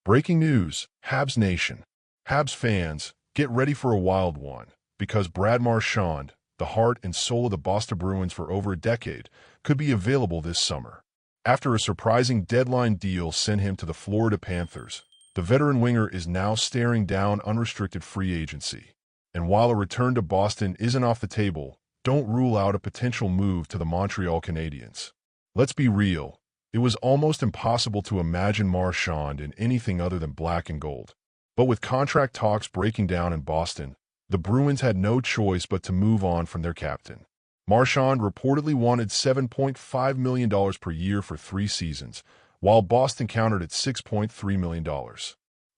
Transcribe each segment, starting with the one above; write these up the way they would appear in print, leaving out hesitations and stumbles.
Breaking news, Habs Nation. Habs fans, get ready for a wild one, because Brad Marchand, the heart and soul of the Boston Bruins for over a decade, could be available this summer. After a surprising deadline deal sent him to the Florida Panthers, the veteran winger is now staring down unrestricted free agency. And while a return to Boston isn't off the table, don't rule out a potential move to the Montreal Canadiens. Let's be real. It was almost impossible to imagine Marchand in anything other than black and gold. But with contract talks breaking down in Boston, the Bruins had no choice but to move on from their captain. Marchand reportedly wanted $7.5 million per year for 3 seasons, while Boston countered at $6.3 million.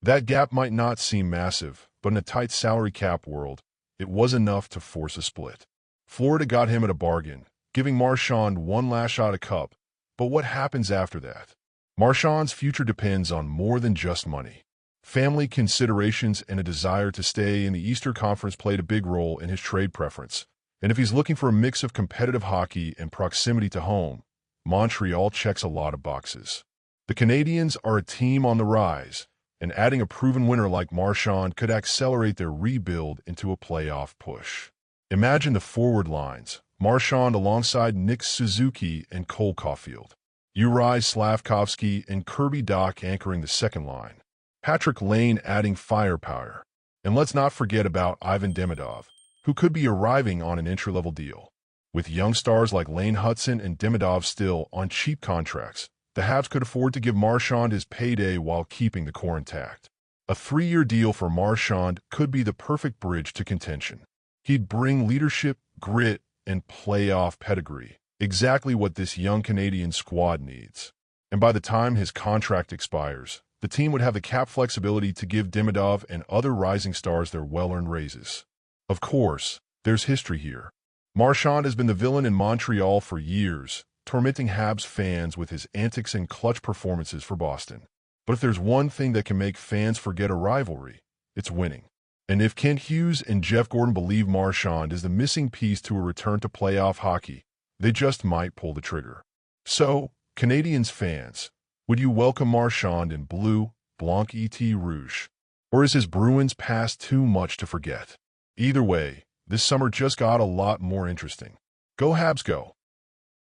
That gap might not seem massive, but in a tight salary cap world, it was enough to force a split. Florida got him at a bargain, giving Marchand one last shot at cup. But what happens after that? Marchand's future depends on more than just money. Family considerations and a desire to stay in the Eastern Conference played a big role in his trade preference. And if he's looking for a mix of competitive hockey and proximity to home, Montreal checks a lot of boxes. The Canadiens are a team on the rise, and adding a proven winner like Marchand could accelerate their rebuild into a playoff push. Imagine the forward lines: Marchand alongside Nick Suzuki and Cole Caulfield, Uri Slavkovsky and Kirby Dach anchoring the second line, Patrick Lane adding firepower, and let's not forget about Ivan Demidov, who could be arriving on an entry-level deal. With young stars like Lane Hutson and Demidov still on cheap contracts, the Habs could afford to give Marchand his payday while keeping the core intact. A 3-year deal for Marchand could be the perfect bridge to contention. He'd bring leadership, grit, and playoff pedigree, exactly what this young Canadian squad needs. And by the time his contract expires, the team would have the cap flexibility to give Demidov and other rising stars their well-earned raises. Of course, there's history here. Marchand has been the villain in Montreal for years, tormenting Habs fans with his antics and clutch performances for Boston. But if there's one thing that can make fans forget a rivalry, it's winning. And if Kent Hughes and Jeff Gordon believe Marchand is the missing piece to a return to playoff hockey, they just might pull the trigger. So, Canadiens fans, would you welcome Marchand in blue, blanc et rouge? Or is his Bruins past too much to forget? Either way, this summer just got a lot more interesting. Go Habs go!